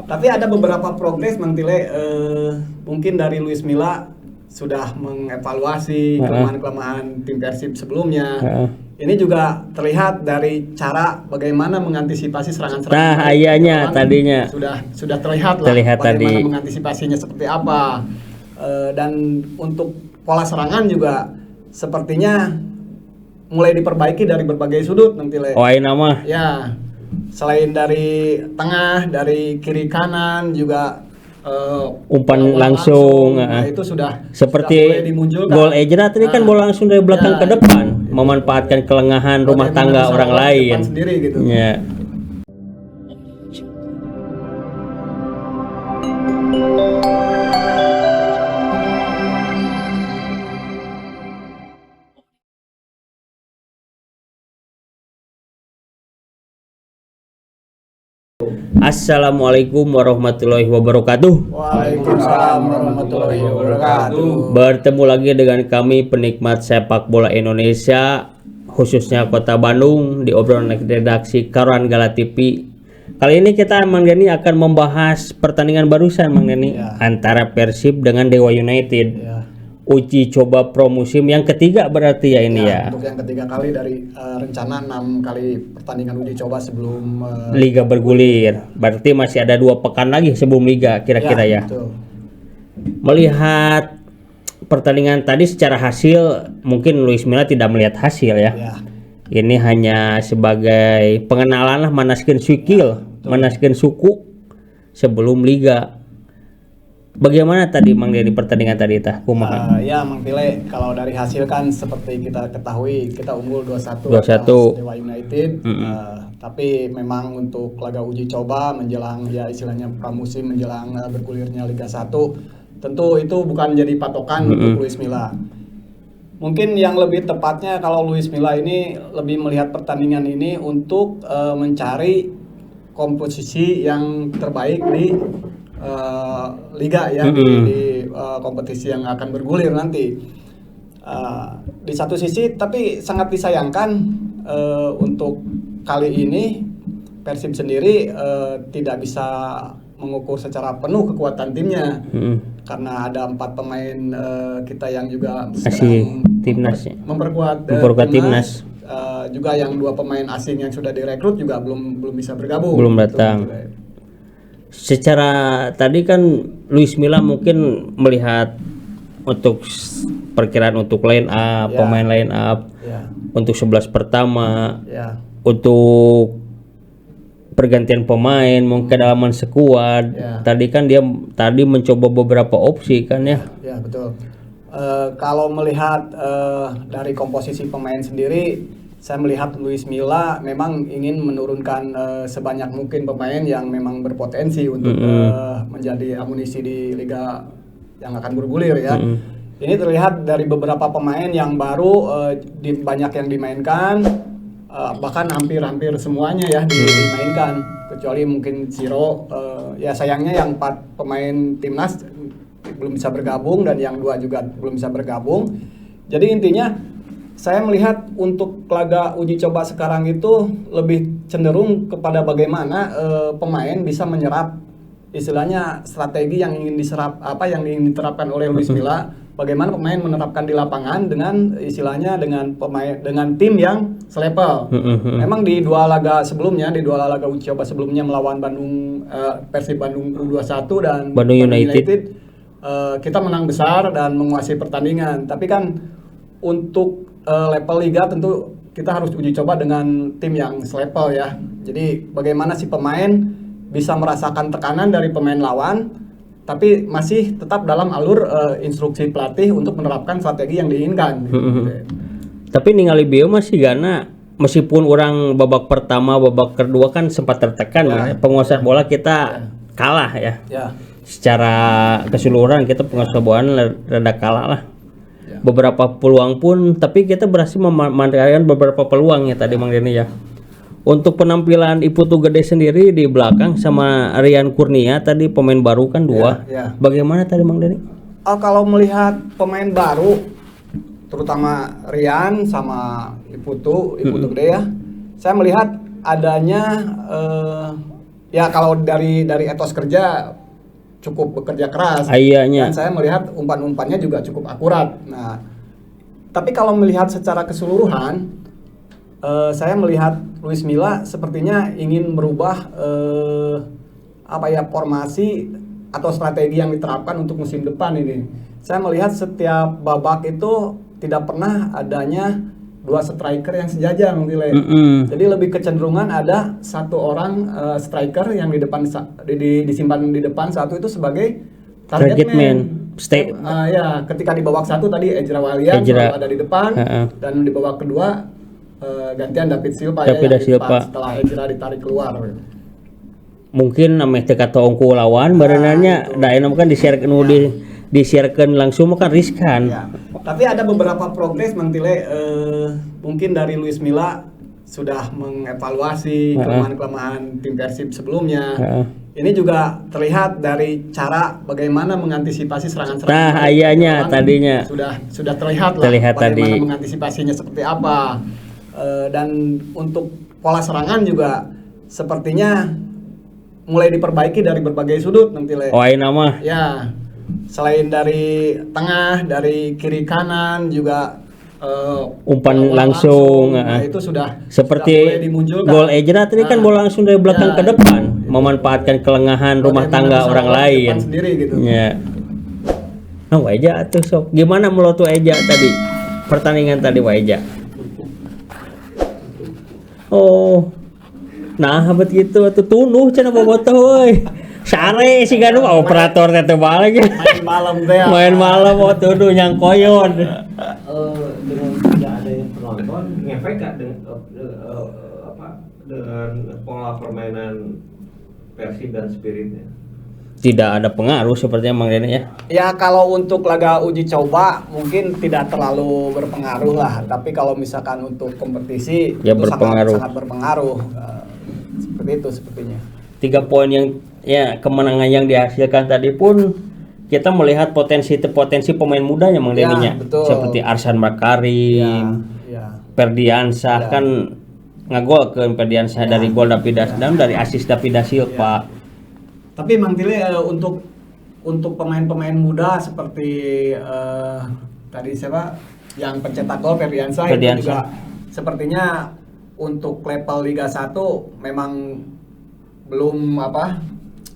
Tapi ada beberapa progres Mang Tile, mungkin dari Luis Milla sudah mengevaluasi kelemahan-kelemahan tim Persib sebelumnya. Ini juga terlihat dari cara bagaimana mengantisipasi serangan-serangan. Nah, ayahnya tadinya sudah terlihat lah bagaimana mengantisipasinya seperti apa. Dan untuk pola serangan juga sepertinya mulai diperbaiki dari berbagai sudut nanti Le. Oh, nama. Ya. Selain dari tengah, dari kiri kanan juga umpan langsung. Nah, itu sudah seperti gol Ejra tadi kan bola langsung dari belakang ke depan, memanfaatkan kelengahan rumah tangga orang lain. Sendiri, gitu. Ya. Assalamualaikum warahmatullahi wabarakatuh. Waalaikumsalam warahmatullahi wabarakatuh. Bertemu lagi dengan kami penikmat sepak bola Indonesia, khususnya Kota Bandung, di obrolan redaksi Karuan Gala TV. Kali ini kita Mang Denny akan membahas pertandingan barusan Mang Denny antara Persib dengan Dewa United. Uji coba pramusim yang ketiga berarti ya ini ya. Untuk yang ketiga kali dari rencana 6 kali pertandingan uji coba sebelum Liga bergulir. Berarti masih ada 2 pekan lagi sebelum Liga kira-kira ya. Betul. Melihat pertandingan tadi secara hasil mungkin Luis Milla tidak melihat hasil ya. Ini hanya sebagai pengenalan lah, manaskeun sikil, manaskeun suku sebelum Liga. Bagaimana tadi Mang Denny pertandingan tadi tah kumaha? Ya Mang Tile, kalau dari hasil kan seperti kita ketahui kita unggul 2-1 atas Dewa United. Tapi memang untuk laga uji coba menjelang ya istilahnya pramusim menjelang bergulirnya Liga 1, tentu itu bukan jadi patokan untuk Luis Milla. Mungkin yang lebih tepatnya kalau Luis Milla ini lebih melihat pertandingan ini untuk mencari komposisi yang terbaik di Liga ya, di kompetisi yang akan bergulir nanti. Di satu sisi tapi sangat disayangkan untuk kali ini Persib sendiri tidak bisa mengukur secara penuh kekuatan timnya karena ada 4 pemain kita yang juga sedang timnas memperkuat timnas. Juga yang 2 pemain asing yang sudah direkrut juga belum bisa bergabung, belum datang. Secara tadi kan Luis Milla mungkin melihat untuk perkiraan untuk line up, pemain line up, untuk 11 pertama, untuk pergantian pemain, mungkin dalaman sekuad. Tadi kan dia mencoba beberapa opsi kan ya. Ya betul. Kalau melihat dari komposisi pemain sendiri, saya melihat Luis Milla memang ingin menurunkan sebanyak mungkin pemain yang memang berpotensi untuk menjadi amunisi di liga yang akan bergulir ya. Ini terlihat dari beberapa pemain yang baru banyak yang dimainkan, bahkan hampir semuanya ya dimainkan, kecuali mungkin Siro. Ya sayangnya yang 4 pemain timnas belum bisa bergabung dan yang 2 juga belum bisa bergabung. Jadi intinya saya melihat untuk laga uji coba sekarang itu lebih cenderung kepada bagaimana pemain bisa menyerap istilahnya strategi yang ingin diterapkan oleh Luis Milla, bagaimana pemain menerapkan di lapangan dengan istilahnya dengan tim yang selevel. Memang di 2 laga sebelumnya, di 2 laga uji coba sebelumnya melawan Persib Bandung U21 dan Bandung United, kita menang besar dan menguasai pertandingan. Tapi kan untuk level liga tentu kita harus uji coba dengan tim yang selevel ya. Jadi bagaimana si pemain bisa merasakan tekanan dari pemain lawan tapi masih tetap dalam alur instruksi pelatih untuk menerapkan strategi yang diinginkan. Tapi ningali Bio masih gana, meskipun orang babak pertama, babak kedua kan sempat tertekan penguasaan bola kita kalah ya. Secara keseluruhan kita penguasaan bola rada kalah lah. Beberapa peluang pun, tapi kita berhasil memanfaatkan beberapa peluang ya tadi Mang Denny ya. Untuk penampilan Iputu Gede sendiri di belakang sama Rian Kurnia tadi pemain baru kan 2. Bagaimana tadi Mang Denny? Kalau melihat pemain baru, terutama Rian sama Iputu Gede ya, saya melihat adanya ya kalau dari etos kerja cukup bekerja keras. Ayahnya. Dan saya melihat umpan-umpannya juga cukup akurat. Nah, tapi kalau melihat secara keseluruhan, saya melihat Luis Milla sepertinya ingin merubah formasi atau strategi yang diterapkan untuk musim depan ini. Saya melihat setiap babak itu tidak pernah adanya 2 striker yang sejajar, Jadi lebih kecenderungan ada satu orang striker yang di depan disimpan di depan, satu itu sebagai target man. Ya, ketika di babak 1 tadi Ezra Walian selalu ada di depan, dan di babak kedua gantian David Silva yang di depan setelah Ezra ditarik keluar. Mungkin namanya teka ongku lawan barenanya da enak kan disiarkan langsung kan riskan. Ya. Tapi ada beberapa progres Mantile, mungkin dari Luis Milla sudah mengevaluasi kelemahan-kelemahan tim Persib sebelumnya. Ini juga terlihat dari cara bagaimana mengantisipasi serangan-serangan. Nah, ayahnya tadinya sudah terlihat lah bagaimana mengantisipasinya seperti apa. Dan untuk pola serangan juga sepertinya mulai diperbaiki dari berbagai sudut Mantile. Oh, ini nama. Ya. Selain dari tengah, dari kiri kanan juga umpan langsung. Nah, itu sudah seperti gol Ezra tadi kan bola langsung dari belakang ke depan, memanfaatkan kelengahan rumah tangga orang lain. Sendiri gitu. Ya. Nah, Eja tuh sok. Gimana melotu Eja tadi? Pertandingan tadi Eja. Oh. Nah, begitu atuh tunuh cenah bobotoh euy. Sare sih kan operator teh balik. Main malam waktu tuh yang koyon. Dengan tidak ada yang penonton ngefek gak dengan pola permainan Persib dan spiritnya? Tidak ada pengaruh sepertinya Mang Dene ya. Ya kalau untuk laga uji coba mungkin tidak terlalu berpengaruh lah, tapi kalau misalkan untuk kompetisi ya itu berpengaruh. sangat berpengaruh. Seperti itu sepertinya. 3 poin yang kemenangan yang dihasilkan tadi pun kita melihat potensi pemain mudanya Mang Dene-nya. Seperti Arsan Makarim, Ferdiansyah kan ngagol ke Ferdiansyah dari gol David Asdam, dari asis David Silva. Tapi Mang Tile untuk pemain-pemain muda seperti tadi siapa yang pencetak gol Ferdiansyah itu juga sepertinya untuk level Liga 1 memang belum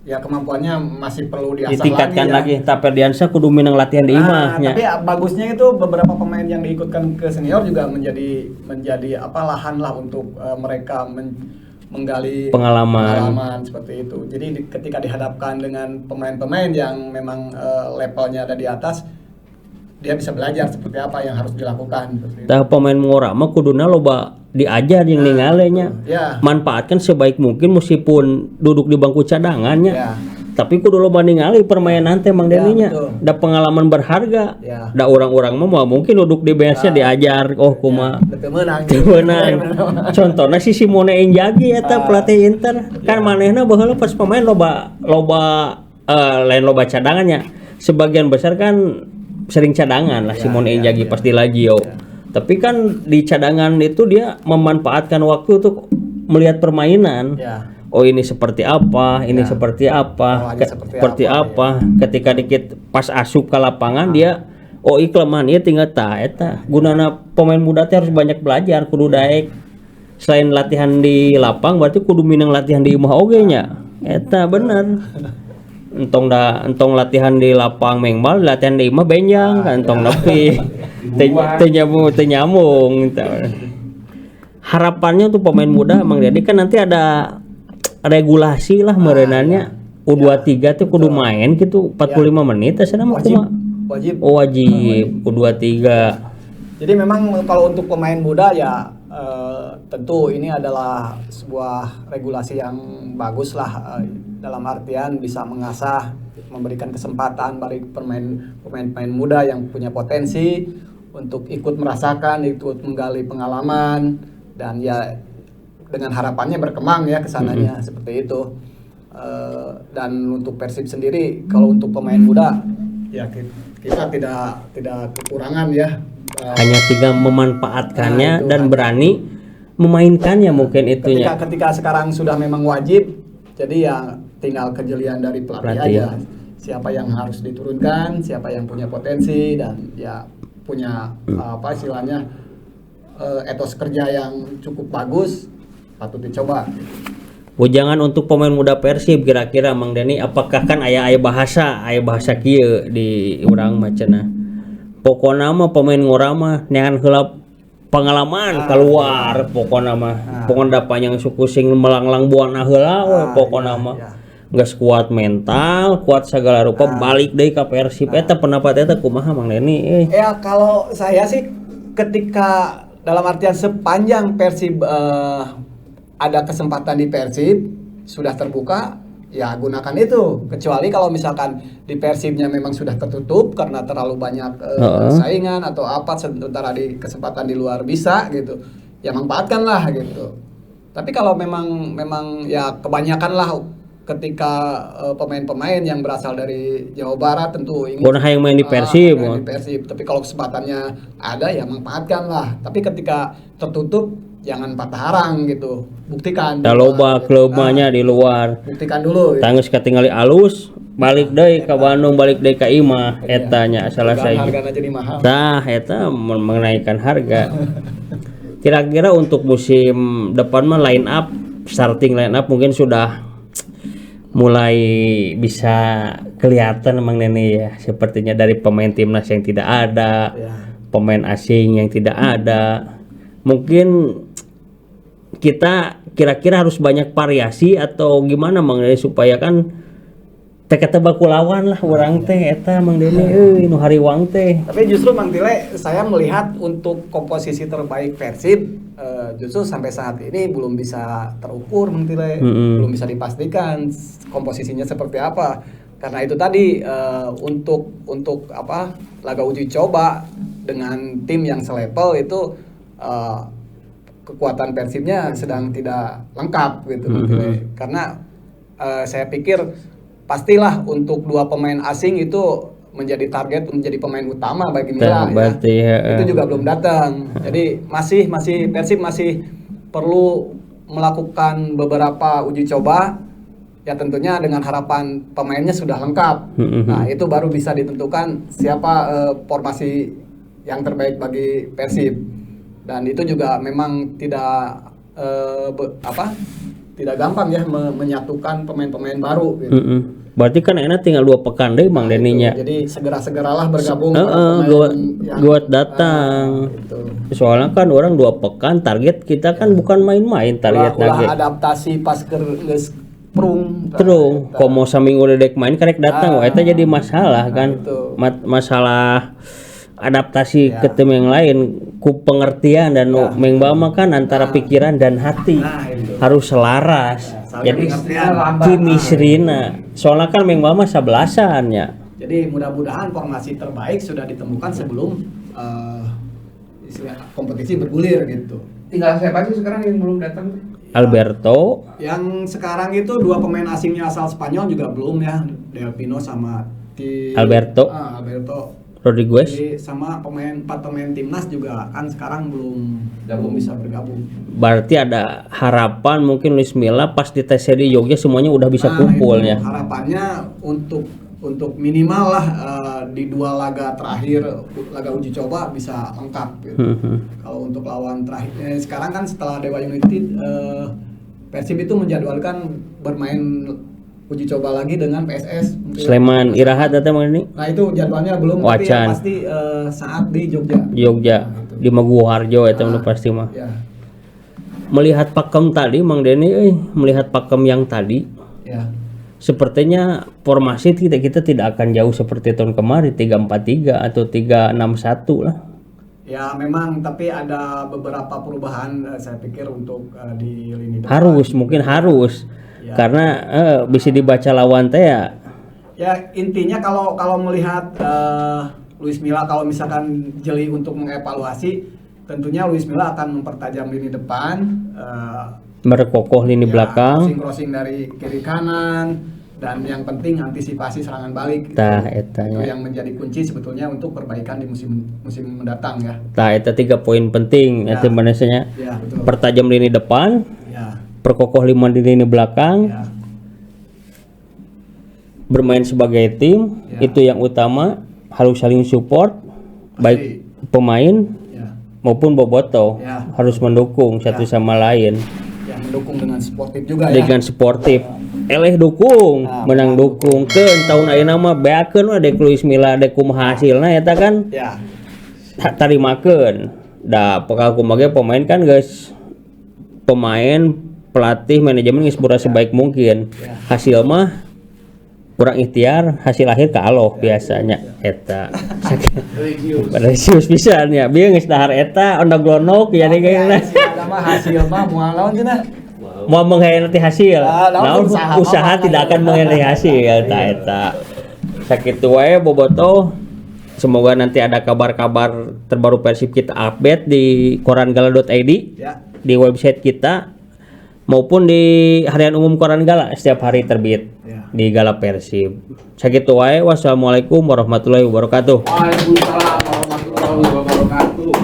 kemampuannya masih perlu diasah ditingkatkan lagi. Ya. Tapi Ferdiansyah kudu minang latihan di imahnya. Tapi bagusnya itu beberapa pemain yang diikutkan ke senior juga menjadi lahan lah untuk mereka menggali pengalaman seperti itu. Jadi ketika dihadapkan dengan pemain-pemain yang memang levelnya ada di atas, dia bisa belajar seperti apa yang harus dilakukan. Tah pemain ngora mah kuduna loba diajar yang ningalenya. Manfaatkan sebaik mungkin meskipun duduk di bangku cadangannya. Tapi kudu loba ningali permainan teh Mang Dene-nya. Da pengalaman berharga. Da orang-orang mah mungkin duduk di benchnya diajar kumaha. Teu meunang. Contohna si Simone Inzaghi eta pelatih Inter. Kan manehna baheula pas pemain loba lain loba cadangannya. Sebagian besar kan sering cadangan lah Simone Inzaghi pas di Lazio. Tapi kan di cadangan itu dia memanfaatkan waktu untuk melihat permainan. Oh ini seperti apa, ini seperti apa, seperti apa. Ketika dikit pas asup ke lapangan dia kelemahan ieu tinggal eta. Gunana pemain muda teh harus banyak belajar, kudu daek. Selain latihan di lapang berarti kudu minang latihan di imah oge nya. Eta bener. Entong latihan di lapang mengbal, latihan di imah benjang kan entong nepi. Teu nyambung. Harapannya untuk pemain muda Mang Dede kan nanti ada regulasi lah merenannya. U23 tuh kudu main gitu 45 menit asana mah wajib. Wajib U23. Jadi memang kalau untuk pemain muda ya tentu ini adalah sebuah regulasi yang bagus lah, dalam artian bisa mengasah, memberikan kesempatan bagi pemain muda yang punya potensi untuk ikut merasakan, ikut menggali pengalaman, dan ya dengan harapannya berkembang ya kesananya seperti itu. Dan untuk Persib sendiri kalau untuk pemain muda ya kita tidak kekurangan ya. Hanya tinggal memanfaatkannya dan berani memainkannya mungkin itunya. Ketika sekarang sudah memang wajib Jadi ya tinggal kejelian dari pelatih aja. Siapa yang harus diturunkan, siapa yang punya potensi dan ya punya apa istilahnya etos kerja yang cukup bagus, patut dicoba. Jangan untuk pemain muda Persib kira-kira Mang Denny, apakah kan aya bahasa kieu di urang macana. Pokona mah pemain ngora mah neangan heula pengalaman keluar pokona mah. Pokona panjang suku sing melanglang buana heula we pokona mah. Geus kuat mental, kuat segala rupa balik deui ka Persib. Eta pendapat eta kumaha Mang Denny? Ya kalau saya sih ketika dalam artian sepanjang Persib ada kesempatan di Persib sudah terbuka, ya gunakan itu. Kecuali kalau misalkan di Persibnya memang sudah tertutup karena terlalu banyak saingan atau apa, sementara di kesempatan di luar bisa gitu, ya manfaatkanlah gitu. Tapi kalau memang ya kebanyakan lah ketika pemain-pemain yang berasal dari Jawa Barat tentu ingin yang main di Persib. Di Persib. Tapi kalau kesempatannya ada ya manfaatkanlah. Tapi ketika tertutup jangan patah arang gitu, buktikan. Loba klubnya di luar. Buktikan dulu. Tanggus katingali alus, balik deui ka Bandung, balik deui ka imah, eta nya salah saya. Hargana jadi mahal. Tah eta menaikkan harga. Kira-kira untuk musim depan mah starting line up mungkin sudah mulai bisa kelihatan Mang Denny ya, sepertinya dari pemain timnas yang tidak ada, pemain asing yang tidak ada. Mungkin kita kira-kira harus banyak variasi atau gimana Mang Denny supaya kan teka baku lawan lah orang teh eta Mang Denny nu hariwang teh. Tapi justru Mang Tile saya melihat untuk komposisi terbaik Persib justru sampai saat ini belum bisa terukur Mang Tile, belum bisa dipastikan komposisinya seperti apa. Karena itu tadi untuk apa laga uji coba dengan tim yang selevel itu kekuatan Persibnya sedang tidak lengkap gitu karena saya pikir pastilah untuk dua pemain asing itu menjadi target menjadi pemain utama bagi Mila itu juga belum datang. Jadi masih Persib masih perlu melakukan beberapa uji coba ya, tentunya dengan harapan pemainnya sudah lengkap. Nah itu baru bisa ditentukan siapa formasi yang terbaik bagi Persib. Dan itu juga memang tidak tidak gampang ya menyatukan pemain-pemain baru gitu. Berarti kan enak tinggal 2 pekan deh Mang Denny-nya. Jadi segera-segeralah bergabung buat datang. Gitu. Soalnya kan orang 2 pekan target kita kan bukan main-main target lagi. Adaptasi pas geus prung. Komo saminggu dedek main karek datang, eta jadi masalah kan. Masalah adaptasi ke tim yang lain, ku pengertian dan mengbama kan antara pikiran dan hati harus selaras. Jadi kimisrina soalnya kan mengbama 11-an ya. Jadi mudah-mudahan formasi terbaik sudah ditemukan sebelum kompetisi bergulir gitu. Tinggal siapa sih sekarang yang belum datang? Alberto. Yang sekarang itu 2 pemain asingnya asal Spanyol juga belum ya, Del Pino sama Alberto. Alberto Rodriguez. Jadi sama 4 pemain timnas juga kan sekarang belum bisa bergabung. Berarti ada harapan mungkin Luis Milla pas di tes di Jogja semuanya udah bisa kumpul ya. Harapannya untuk minimal lah di 2 laga terakhir, laga uji coba bisa lengkap gitu. Kalau untuk lawan terakhir sekarang kan setelah Dewa United Persib itu menjadwalkan bermain uji coba lagi dengan PSS Sleman Irahat atau Mang Denny? Nah itu jadwalnya belum, tapi yang pasti saat di Jogja di Maguwarjo itu pasti mah. Melihat pakem tadi Mang Denny, melihat pakem yang tadi sepertinya formasi kita tidak akan jauh seperti tahun kemarin 3-4-3 atau 3-6-1 lah. Ya memang, tapi ada beberapa perubahan saya pikir untuk di lini depan. Harus karena bisa dibaca lawan teh ya. Ya intinya kalau melihat Luis Milla kalau misalkan jeli untuk mengevaluasi, tentunya Luis Milla akan mempertajam lini depan, merekokoh lini belakang, crossing dari kiri kanan, dan yang penting antisipasi serangan balik. Itu yang menjadi kunci sebetulnya untuk perbaikan di musim mendatang ya. Itu 3 poin penting itu Indonesia-nya. Pertajam lini depan, perkokoh 5 di lini belakang, bermain sebagai tim itu yang utama, harus saling support baik pemain maupun bobotoh harus mendukung satu sama lain. Ya, mendukung dengan sportif juga dengan sportif. Eleh dukung, menang dukung ke tahun ayeuna mah beakeun we dek Luis Milla dek kumaha hasilna eta kan. Ya. Tarimakeun. Da pokal kumaha pemain kan guys. Pemain, pelatih, manajemen geus berusaha sebaik mungkin. Hasil mah kurang ikhtiar, hasil akhir ka Allah biasanya eta. Religius pisan ya. Bieu geus dahar eta ondog-ondog ya nih kayakna. Hasil mah moal naon cenah? Mau mengkhianati hasil. Naon usaha tidak akan mengkhianati hasil eta. Sakitu wae bobotoh. Semoga nanti ada kabar-kabar terbaru Persib kita update di korangala.id, di website kita maupun di harian umum Koran Gala setiap hari terbit di Gala Persib. Sakitu wae. Wassalamualaikum warahmatullahi wabarakatuh. Waalaikumsalam warahmatullahi wabarakatuh.